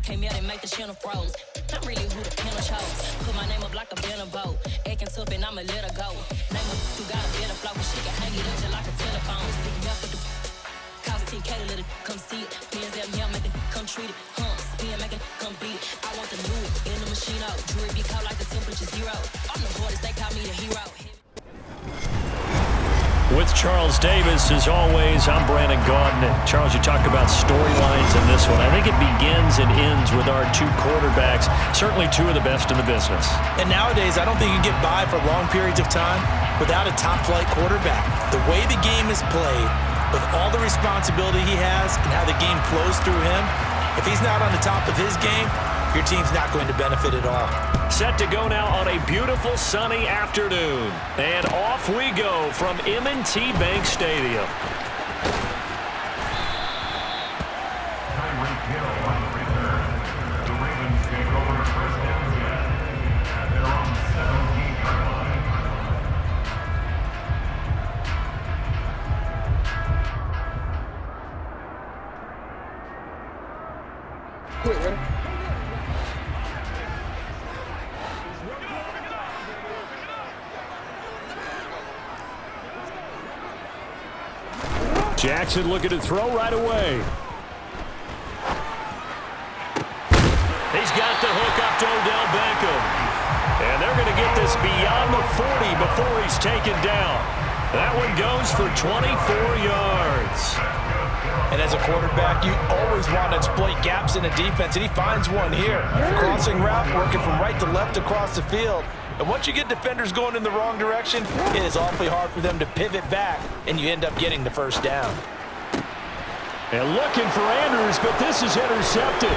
came out and make the channel froze. I'm really who the panel chose. Put my name up like a banner boat. Acting tough and I'ma let her go. Name up who got a better flow, but she can hang it up just like a telephone. Sticking up with the cost 10K to let it come see it. Pins that me, make it come treat it. Spin, make it come beat it. I want the new in the machine out. Jewelry be caught like the temperature zero. I'm the hardest, they call me the hero. With Charles Davis, as always, I'm Brandon Gaudin. Charles, you talked about storylines in this one. I think it begins and ends with our two quarterbacks, certainly two of the best in the business. And nowadays, I don't think you can get by for long periods of time without a top-flight quarterback. The way the game is played, with all the responsibility he has and how the game flows through him, if he's not on the top of his game, your team's not going to benefit at all. Set to go now on a beautiful sunny afternoon. And off we go from M&T Bank Stadium. Jackson looking to throw right away. He's got the hook up to Odell Beckham. And they're going to get this beyond the 40 before he's taken down. That one goes for 24 yards. And as a quarterback, you always want to exploit gaps in a defense, and he finds one here. Crossing route, working from right to left across the field. And once you get defenders going in the wrong direction, it is awfully hard for them to pivot back, and you end up getting the first down. And looking for Andrews, but this is intercepted.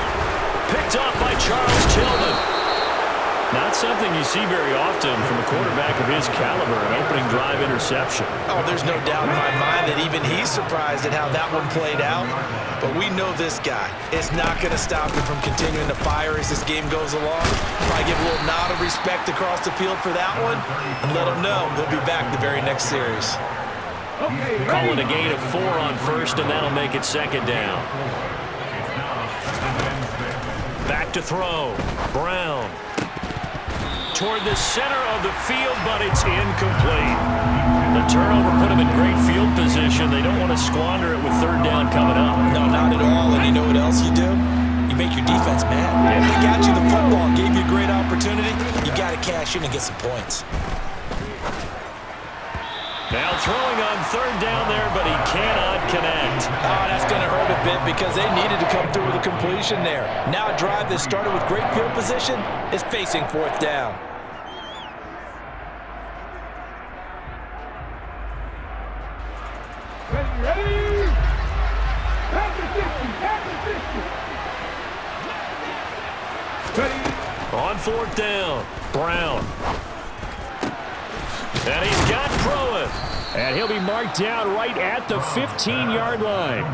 Picked off by Charles Tillman. Not something you see very often from a quarterback of his caliber, an opening drive interception. Oh, there's no doubt in my mind that even he's surprised at how that one played out. But we know this guy is not going to stop him from continuing to fire as this game goes along. Probably give a little nod of respect across the field for that one and let him know he'll be back the very next series. Call it a gain of 4 on first, and that'll make it second down. Back to throw. Brown. Toward the center of the field, but it's incomplete. The turnover put him in great field position. They don't want to squander it with third down coming up. No, not at all. And you know what else you do? You make your defense mad. Yeah. They got you the football, gave you a great opportunity. You got to cash in and get some points. Now throwing on third down there, but he cannot connect. Oh, that's going to hurt a bit because they needed to come through with a completion there. Now a drive that started with great field position is facing fourth down. Ready? On fourth down, Brown. And he's got Pruitt. And he'll be marked down right at the 15-yard line.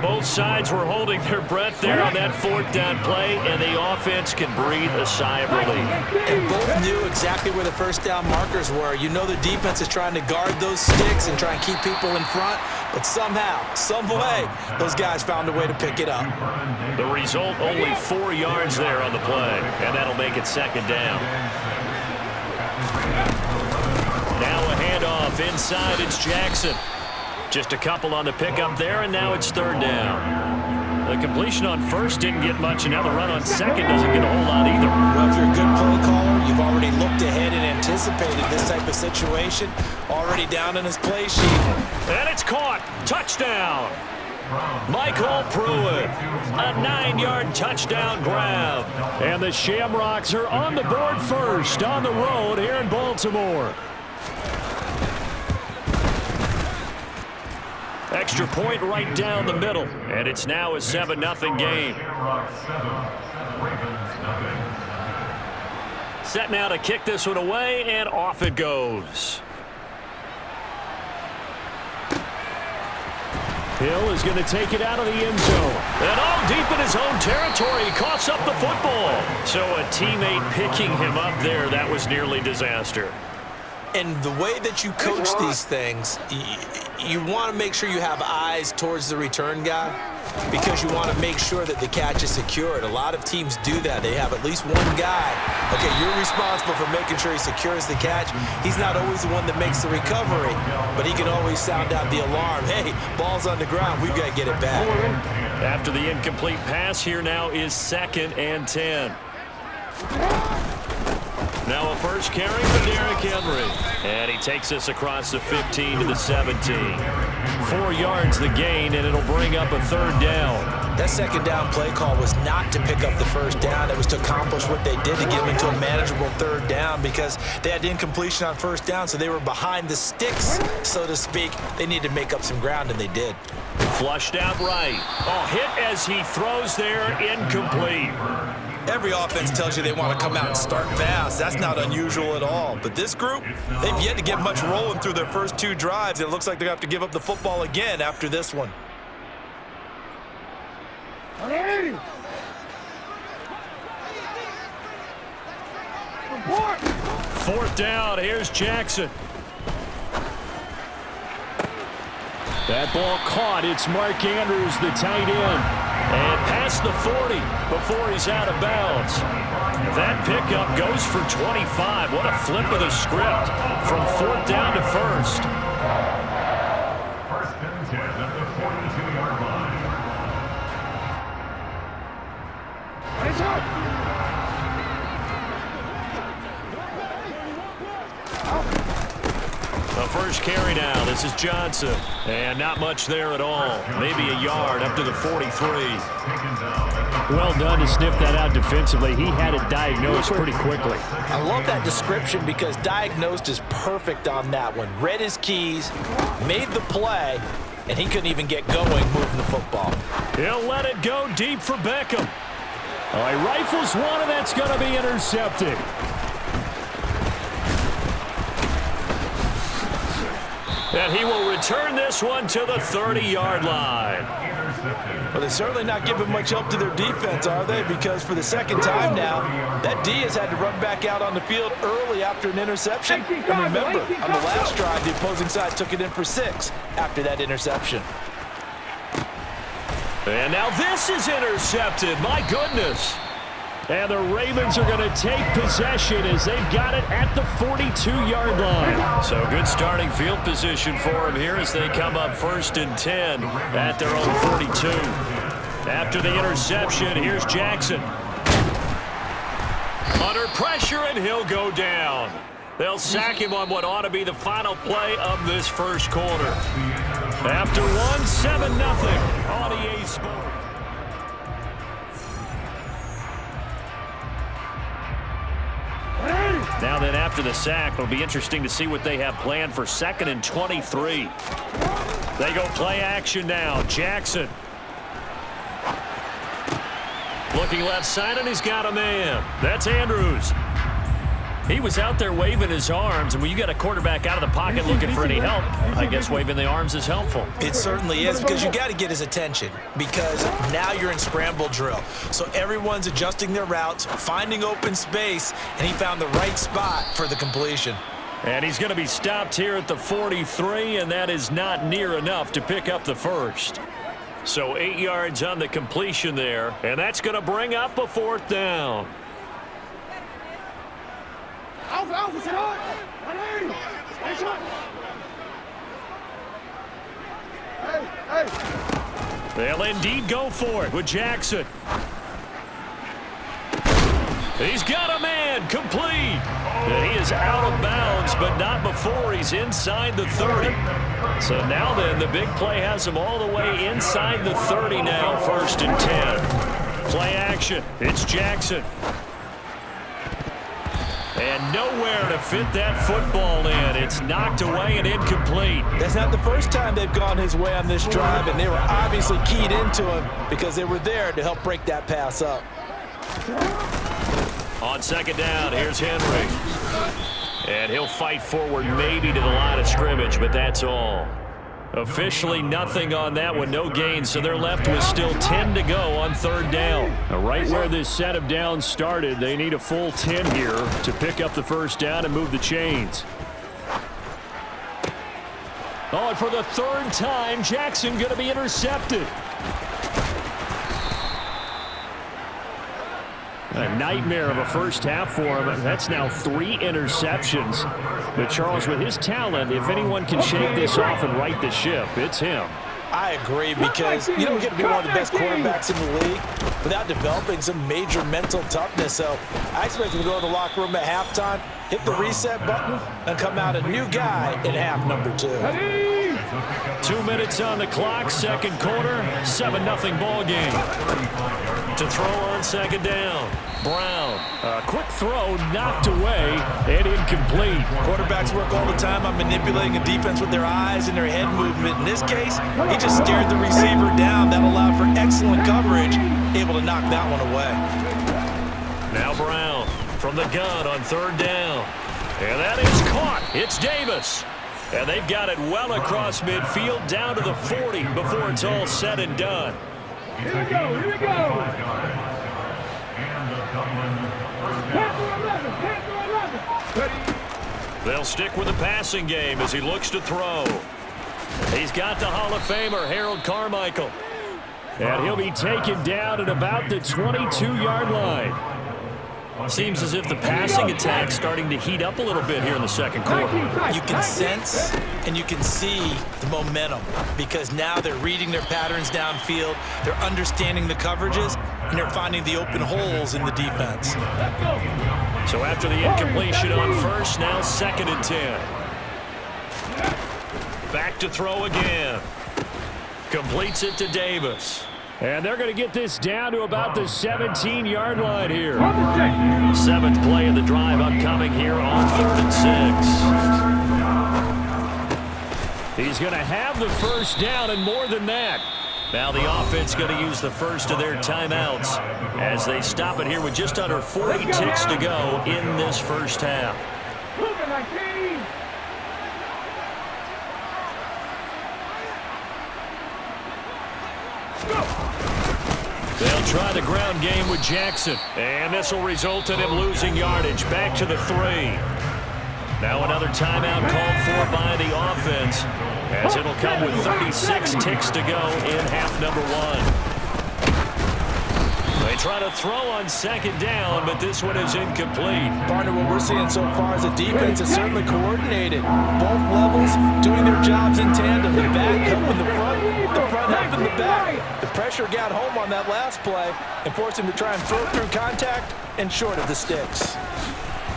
Both sides were holding their breath there on that fourth down play, and the offense can breathe a sigh of relief. And both knew exactly where the first down markers were. You know the defense is trying to guard those sticks and try and keep people in front, but somehow, some way, those guys found a way to pick it up. The result, only 4 yards there on the play, and that'll make it second down. Now a handoff inside, it's Jackson. Just a couple on the pickup there, and now it's third down. The completion on first didn't get much, and now the run on second doesn't get a whole lot either. Well, if you're a good play caller, you've already looked ahead and anticipated this type of situation. Already down in his play sheet. And it's caught. Touchdown. Michael Pruitt. A 9-yard touchdown grab. And the Shamrocks are on the board first on the road here in Baltimore. Extra point right down the middle, and it's now a 7-0 game. Set now to kick this one away, and off it goes. Hill is going to take it out of the end zone. And all deep in his own territory, he coughs up the football. So a teammate picking him up there, that was nearly disaster. And the way that you coach these things, you want to make sure you have eyes towards the return guy because you want to make sure that the catch is secured. A lot of teams do that. They have at least one guy. Okay, you're responsible for making sure he secures the catch. He's not always the one that makes the recovery, but he can always sound out the alarm. Hey, ball's on the ground. We've got to get it back. After the incomplete pass, here now is 2nd and 10. Now a first carry for Derrick Henry. And he takes us across the 15 to the 17. 4 yards the gain, and it'll bring up a 3rd down. That 2nd down play call was not to pick up the 1st down. It was to accomplish what they did to get them into a manageable 3rd down because they had incompletion on 1st down, so they were behind the sticks, so to speak. They needed to make up some ground, and they did. Flushed out right. Oh, hit as he throws there, incomplete. Every offense tells you they want to come out and start fast. That's not unusual at all. But this group, they've yet to get much rolling through their first 2 drives. It looks like they're going to have to give up the football again after this one. 4th down. Here's Jackson. That ball caught. It's Mark Andrews, the tight end. And past the 40 before he's out of bounds. That pickup goes for 25. What a flip of the script from 4th down to 1st. 1st and 10 at the 42-yard line. Hands up! The first carry now. This is Johnson. And not much there at all. Maybe a yard up to the 43. Well done to sniff that out defensively. He had it diagnosed pretty quickly. I love that description because diagnosed is perfect on that one. Read his keys, made the play, and he couldn't even get going moving the football. He'll let it go deep for Beckham. All right, rifles one, and that's going to be intercepted. And he will return this one to the 30-yard line. Well, they're certainly not giving much help to their defense, are they? Because for the 2nd time now, that D has had to run back out on the field early after an interception. And remember, on the last drive, the opposing side took it in for 6 after that interception. And now this is intercepted. My goodness. And the Ravens are going to take possession as they've got it at the 42-yard line. So good starting field position for them here as they come up 1st and 10 at their own 42. After the interception, here's Jackson. Under pressure, and he'll go down. They'll sack him on what ought to be the final play of this first quarter. After 7-0 on EA Sports. Now then, after the sack, it'll be interesting to see what they have planned for 2nd and 23. They go play action now. Jackson. Looking left side, and he's got a man. That's Andrews. He was out there waving his arms, and when you got a quarterback out of the pocket looking for any help, I guess waving the arms is helpful. It certainly is, because you got to get his attention, because now you're in scramble drill. So everyone's adjusting their routes, finding open space, and he found the right spot for the completion. And he's going to be stopped here at the 43, and that is not near enough to pick up the 1st. So 8 yards on the completion there, and that's going to bring up a 4th down. They'll indeed go for it with Jackson. He's got a man, complete. And he is out of bounds, but not before he's inside the 30. So now then, the big play has him all the way inside the 30 now, 1st and 10. Play action, it's Jackson. And nowhere to fit that football in. It's knocked away and incomplete. That's not the first time they've gone his way on this drive, and they were obviously keyed into him because they were there to help break that pass up. On 2nd down, here's Henry. And he'll fight forward maybe to the line of scrimmage, but that's all. Officially nothing on that one, no gain, so they're left with still 10 to go on 3rd down. Now, right where this set of downs started, they need a full 10 here to pick up the 1st down and move the chains. Oh, and for the third time, Jackson going to be intercepted. A nightmare of a first half for him. That's now 3 interceptions. But Charles, with his talent, if anyone can shake this off and right the ship, it's him. I agree, because you don't get to be one of the best quarterbacks in the league without developing some major mental toughness. So I expect him to go to the locker room at halftime, hit the reset button, and come out a new guy in half number 2. 2 minutes on the clock, second quarter, 7-0 ball game. To throw on second down, Brown. A quick throw knocked away and incomplete. Quarterbacks work all the time on manipulating a defense with their eyes and their head movement. In this case, he just stared the receiver down. That allowed for excellent coverage, able to knock that one away. Now Brown from the gun on third down. And that is caught. It's Davis. And they've got it well across midfield down to the 40 before it's all said and done. Here we go, here we go. They'll stick with the passing game as he looks to throw. He's got the Hall of Famer, Harold Carmichael. And he'll be taken down at about the 22-yard line. Seems as if the passing attack's starting to heat up a little bit here in the second quarter. You can sense and you can see the momentum, because now they're reading their patterns downfield, they're understanding the coverages, and they're finding the open holes in the defense. So after the incompletion on first, now 2nd and 10. Back to throw again. Completes it to Davis. And they're going to get this down to about the 17-yard line here. 7th play of the drive upcoming here on 3rd and 6. He's going to have the first down and more than that. Now the offense going to use the first of their timeouts as they stop it here with just under 40 ticks to go in this first half. They'll try the ground game with Jackson, and this will result in him losing yardage. Back to the 3. Now another timeout called for by the offense, as it'll come with 36 ticks to go in half number 1. They try to throw on second down, but this one is incomplete. Partner, what we're seeing so far is the defense is certainly coordinated. Both levels doing their jobs in tandem. The back helping the front helping the back. The pressure got home on that last play and forced him to try and throw through contact and short of the sticks.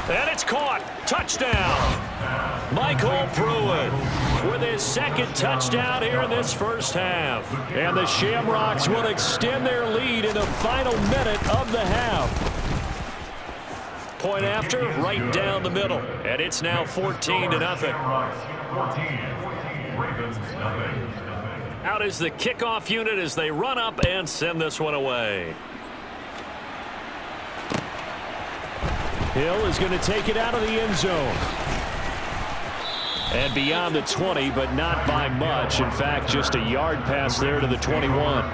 And it's caught. Touchdown. Michael Pruitt with his 2nd touchdown here in this first half. And the Shamrocks will extend their lead in the final minute of the half. Point after, right down the middle. And it's now 14-0. Out is the kickoff unit as they run up and send this one away. Hill is going to take it out of the end zone. And beyond the 20, but not by much. In fact, just a yard pass there to the 21.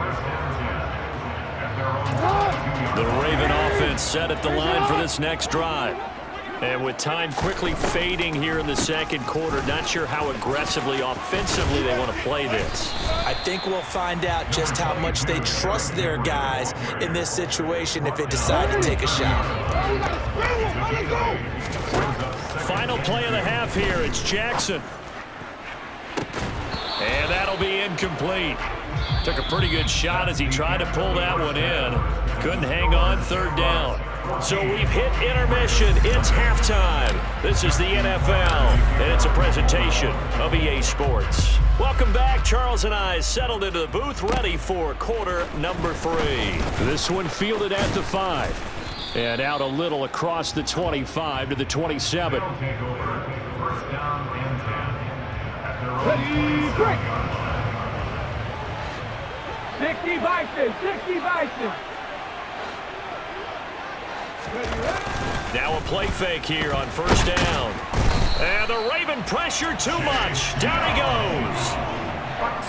The Raven offense set at the line for this next drive. And with time quickly fading here in the second quarter, not sure how aggressively, offensively they want to play this. I think we'll find out just how much they trust their guys in this situation if they decide to take a shot. Final play of the half here. It's Jackson. And that'll be incomplete. Took a pretty good shot as he tried to pull that one in. Couldn't hang on, 3rd down. So we've hit intermission. It's halftime. This is the NFL, and it's a presentation of EA Sports. Welcome back. Charles and I settled into the booth, ready for quarter number 3. This one fielded at the 5. And out a little across the 25 to the 27. Ready, break. 60 Bison, 60 Bison. Now a play fake here on first down. And the Raven pressure too much. Down he goes.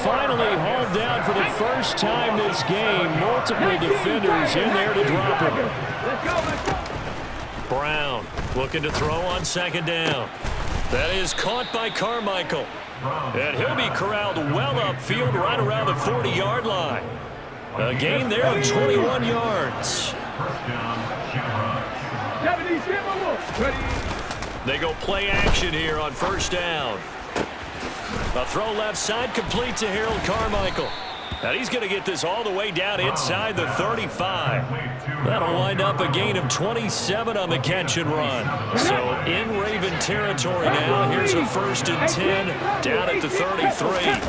Finally hauled down for the first time this game. Multiple defenders in there to drop him. Brown looking to throw on second down. That is caught by Carmichael. And he'll be corralled well upfield right around the 40-yard line. A gain there of 21 yards. They go play action here on first down. A throw left side complete to Harold Carmichael. And he's going to get this all the way down inside the 35. That'll wind up a gain of 27 on the catch and run. So in Raven territory now. Here's a 1st and 10 down at the 33.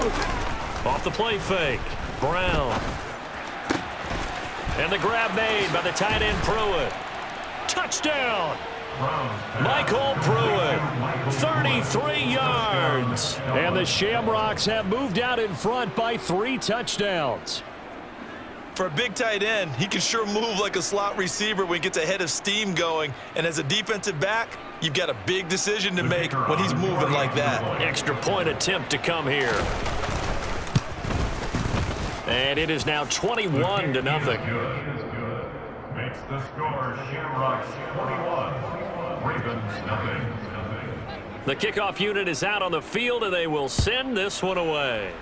Off the play fake. Brown. And the grab made by the tight end Pruitt. Touchdown! Michael Pruitt, 33 yards. And the Shamrocks have moved out in front by 3 touchdowns. For a big tight end, he can sure move like a slot receiver when he gets a head of steam going. And as a defensive back, you've got a big decision to make when he's moving like that. Extra point attempt to come here. And it is now 21-0. Makes the score Shamrocks 21. Ravens nothing. The kickoff unit is out on the field, and they will send this one away.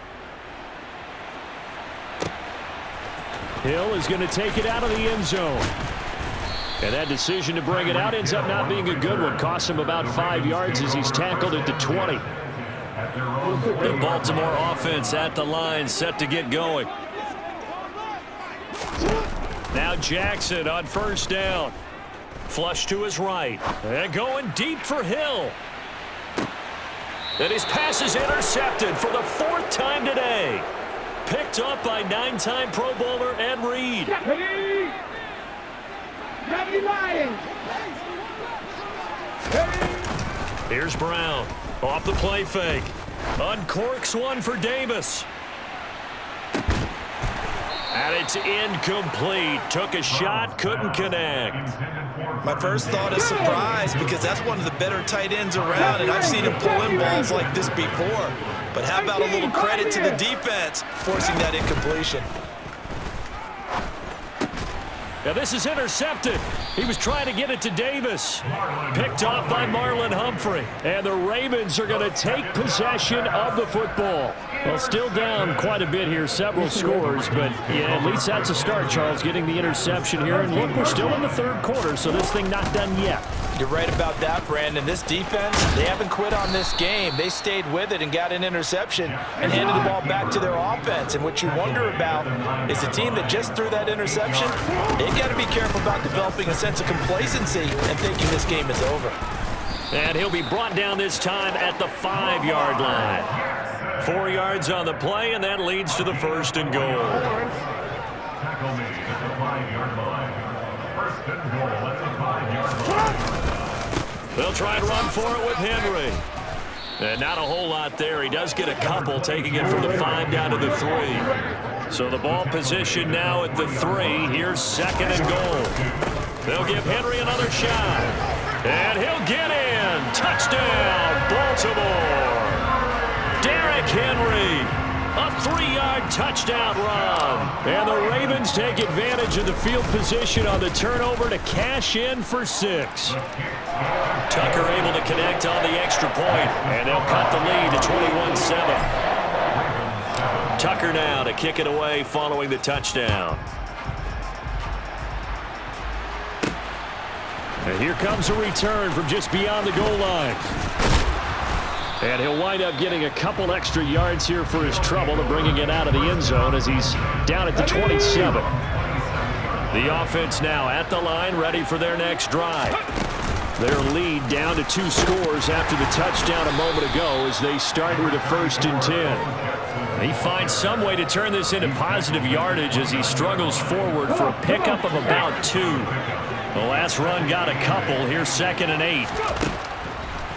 Hill is going to take it out of the end zone. And that decision to bring it out ends up not being a good one. Costs him about 5 yards as he's tackled at the 20. The Baltimore offense at the line, set to get going. Now Jackson on first down. Flush to his right. And going deep for Hill. And his pass is intercepted for the 4th time today. Picked up by 9-time Pro Bowler Ed Reed. Here's Brown. Off the play fake. Uncorks one for Davis. And it's incomplete. Took a shot, couldn't connect. My first thought is surprise because that's one of the better tight ends around, and I've seen him pull in balls like this before. But how about a little credit to the defense forcing that incompletion? Now this is intercepted. He was trying to get it to Davis. Picked off by Marlon Humphrey. And the Ravens are going to take possession of the football. Well, still down quite a bit here, several scores, but yeah, at least that's a start, Charles, getting the interception here. And look, we're still in the 3rd quarter, so this thing not done yet. You're right about that, Brandon. This defense, they haven't quit on this game. They stayed with it and got an interception and handed the ball back to their offense. And what you wonder about is the team that just threw that interception, they've got to be careful about developing a sense of complacency and thinking this game is over. And he'll be brought down this time at the 5-yard line. 4 yards on the play, and that leads to the 1st and goal. Tackle made at the 5-yard line. 1st and goal at the 5-yard line. They'll try and run for it with Henry. And not a whole lot there. He does get a couple, taking it from the 5 down to the 3. So the ball position now at the 3. Here's 2nd and goal. They'll give Henry another shot. And he'll get in. Touchdown, Baltimore. Derrick Henry, a 3-yard touchdown run. And the Ravens take advantage of the field position on the turnover to cash in for 6. Tucker able to connect on the extra point, and they'll cut the lead to 21-7. Tucker now to kick it away following the touchdown. And here comes a return from just beyond the goal line. And he'll wind up getting a couple extra yards here for his trouble to bringing it out of the end zone as he's down at the 27. The offense now at the line, ready for their next drive. Their lead down to 2 scores after the touchdown a moment ago as they start with a 1st and 10. He finds some way to turn this into positive yardage as he struggles forward for a pickup of about 2. The last run got a couple. Here's 2nd and 8.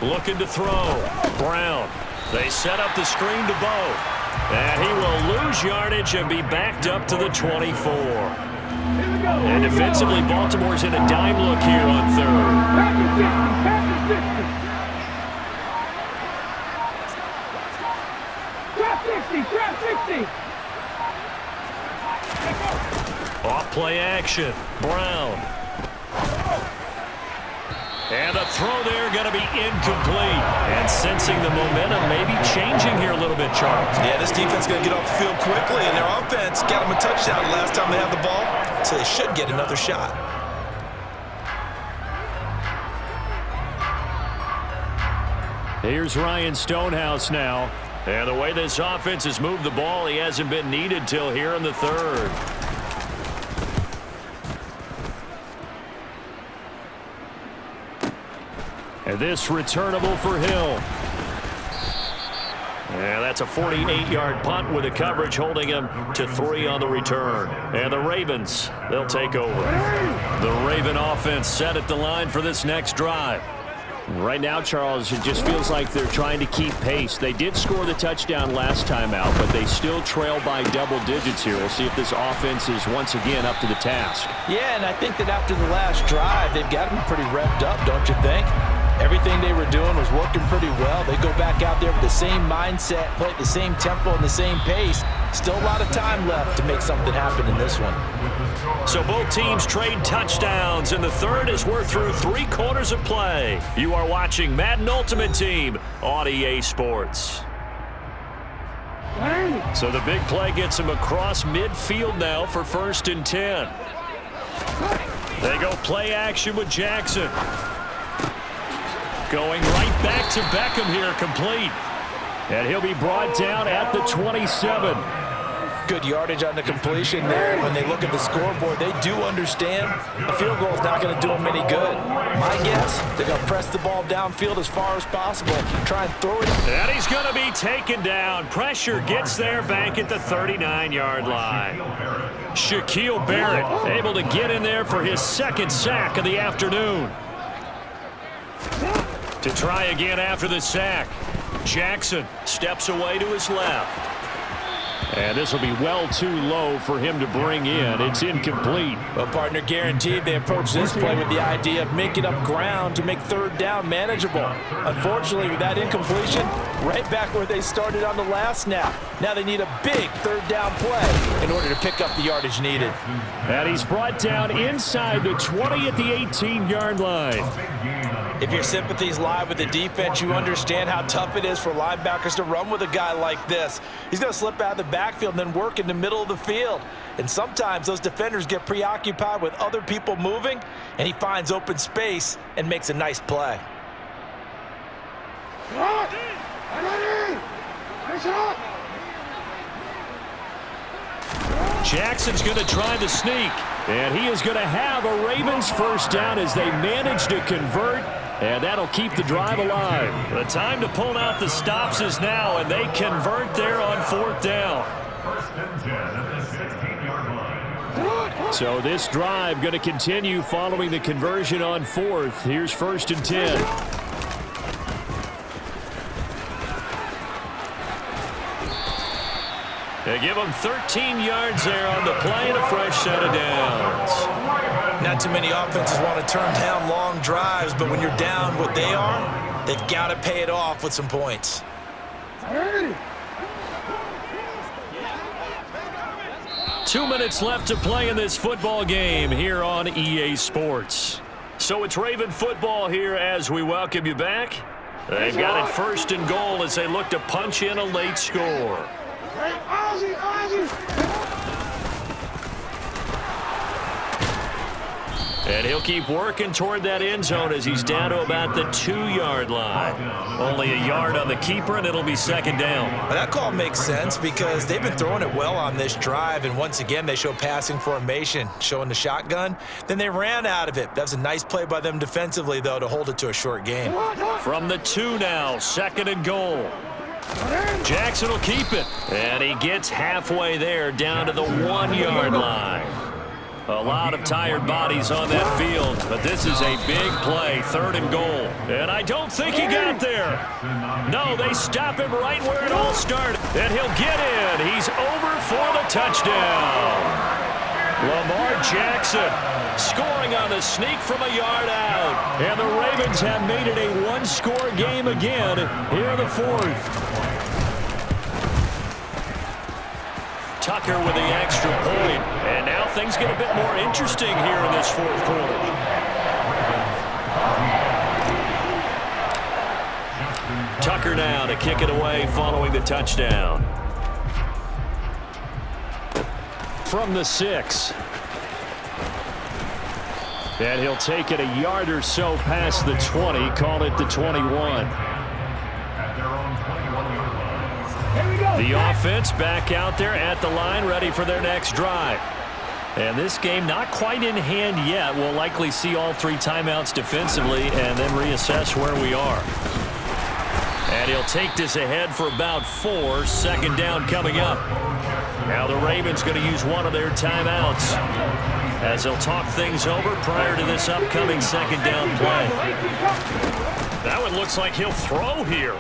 Looking to throw. Brown. They set up the screen to Bo. And he will lose yardage and be backed up to the 24. And defensively, Baltimore's in a dime look here on 3rd. Off play action. Brown. And the throw there going to be incomplete. And sensing the momentum maybe changing here a little bit, Charles. Yeah, this defense is going to get off the field quickly, and their offense got them a touchdown last time they had the ball, so they should get another shot. Here's Ryan Stonehouse now. And the way this offense has moved the ball, he hasn't been needed till here in the third. And this returnable for Hill. And that's a 48-yard punt with the coverage holding him to 3 on the return. And the Ravens, they'll take over. The Raven offense set at the line for this next drive. Right now, Charles, it just feels like they're trying to keep pace. They did score the touchdown last time out, but they still trail by double digits here. We'll see if this offense is once again up to the task. Yeah, and I think that after the last drive, they've got to be pretty revved up, don't you think? Everything they were doing was working pretty well. They go back out there with the same mindset, play at the same tempo and the same pace. Still a lot of time left to make something happen in this one. So both teams trade touchdowns, and the third as we're through 3 quarters of play. You are watching Madden Ultimate Team on EA Sports. So the big play gets him across midfield now for 1st and 10. They go play action with Jackson. Going right back to Beckham here, complete. And he'll be brought down at the 27. Good yardage on the completion there. When they look at the scoreboard, they do understand a field goal is not going to do them any good. My guess, they're going to press the ball downfield as far as possible, try and throw it. And he's going to be taken down. Pressure gets there back at the 39-yard line. Shaquille Barrett able to get in there for his 2nd sack of the afternoon. To try again after the sack. Jackson steps away to his left. And this will be well too low for him to bring in. It's incomplete. Well, partner, guaranteed they approach this play with the idea of making up ground to make 3rd down manageable. Unfortunately, with that incompletion, right back where they started on the last snap. Now they need a big 3rd down play in order to pick up the yardage needed. And he's brought down inside the 20 at the 18-yard line. If your sympathies lie with the defense, you understand how tough it is for linebackers to run with a guy like this. He's going to slip out of the backfield and then work in the middle of the field. And sometimes those defenders get preoccupied with other people moving, and he finds open space and makes a nice play. Jackson's going to try the sneak. And he is going to have a Ravens 1st down as they manage to convert. And that'll keep the drive alive. The time to pull out the stops is now, and they convert there on 4th down. 1st and 10 at the 16-yard line. So this drive going to continue following the conversion on 4th. Here's 1st and 10. They give them 13 yards there on the play and a fresh set of downs. Not too many offenses want to turn down long drives, but when you're down what they are, they've got to pay it off with some points. 2 minutes left to play in this football game here on EA Sports. So it's Raven football here as we welcome you back. They've got it 1st and goal as they look to punch in a late score. And he'll keep working toward that end zone as he's down to about the 2-yard line. Only a yard on the keeper, and it'll be 2nd down. Well, that call makes sense because they've been throwing it well on this drive, and once again they show passing formation, showing the shotgun. Then they ran out of it. That was a nice play by them defensively, though, to hold it to a short game. From the 2 now, 2nd and goal. Jackson will keep it, and he gets halfway there down to the 1-yard line. A lot of tired bodies on that field, but this is a big play, 3rd and goal. And I don't think he got there. No, they stop him right where it all started. And he'll get in. He's over for the touchdown. Lamar Jackson scoring on the sneak from a yard out. And the Ravens have made it a 1-score game again here in the 4th. Tucker with the extra point. And now things get a bit more interesting here in this 4th quarter. Tucker now to kick it away following the touchdown. From the 6. And he'll take it a yard or so past the 20, call it the 21. The offense back out there at the line, ready for their next drive. And this game not quite in hand yet. We'll likely see all 3 timeouts defensively and then reassess where we are. And he'll take this ahead for about 4. Second down coming up. Now the Ravens going to use one of their timeouts as they'll talk things over prior to this upcoming second down play. That one looks like he'll throw here.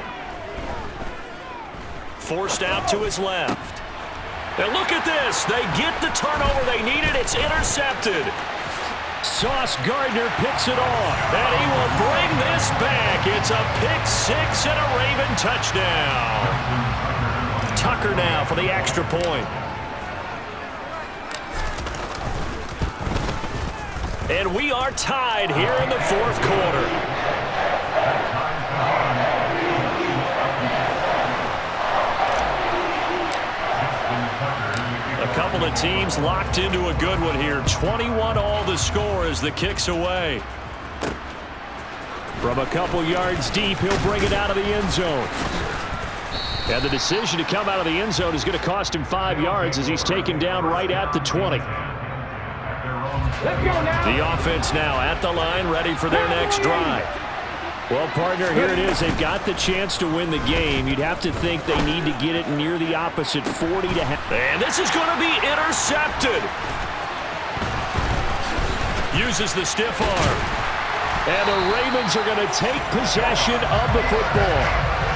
Forced out to his left. And look at this. They get the turnover they needed. It's intercepted. Sauce Gardner picks it off. And he will bring this back. It's a pick 6 and a Raven touchdown. Tucker now for the extra point. And we are tied here in the 4th quarter. A couple of teams locked into a good one here. 21 all the score as the kick's away. From a couple yards deep, he'll bring it out of the end zone. And the decision to come out of the end zone is going to cost him 5 yards as he's taken down right at the 20. The offense now at the line, ready for their next drive. Well, partner, here it is. They've got the chance to win the game. You'd have to think they need to get it near the opposite 40 to half. And this is going to be intercepted. Uses the stiff arm. And the Ravens are going to take possession of the football.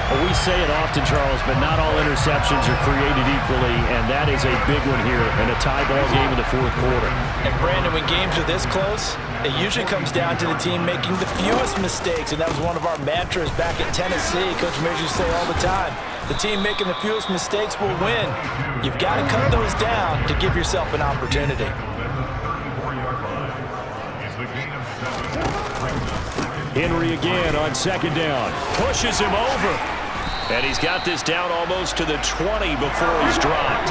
Well, we say it often, Charles, but not all interceptions are created equally, and that is a big one here in a tie ball game in the 4th quarter. And Brandon, when games are this close, it usually comes down to the team making the fewest mistakes, and that was one of our mantras back at Tennessee. Coach Mears used to say all the time, the team making the fewest mistakes will win. You've got to cut those down to give yourself an opportunity. Henry again on second down. Pushes him over. And he's got this down almost to the 20 before he's dropped.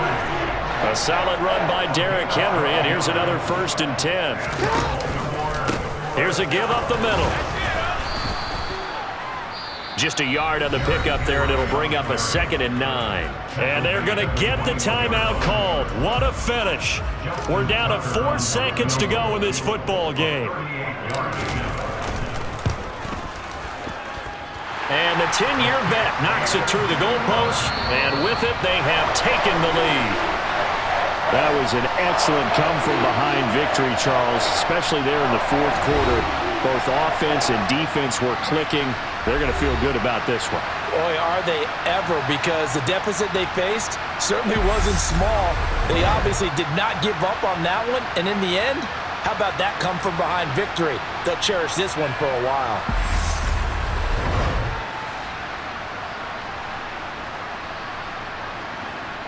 A solid run by Derrick Henry, and here's another 1st and 10. Here's a give up the middle. Just a yard on the pickup there, and it'll bring up a 2nd and 9. And they're going to get the timeout called. What a finish. We're down to 4 seconds to go in this football game. And the 10-year vet knocks it through the goalpost, and with it, they have taken the lead. That was an excellent come-from-behind victory, Charles, especially there in the 4th quarter. Both offense and defense were clicking. They're going to feel good about this one. Boy, are they ever, because the deficit they faced certainly wasn't small. They obviously did not give up on that one, and in the end, how about that come-from-behind victory? They'll cherish this one for a while.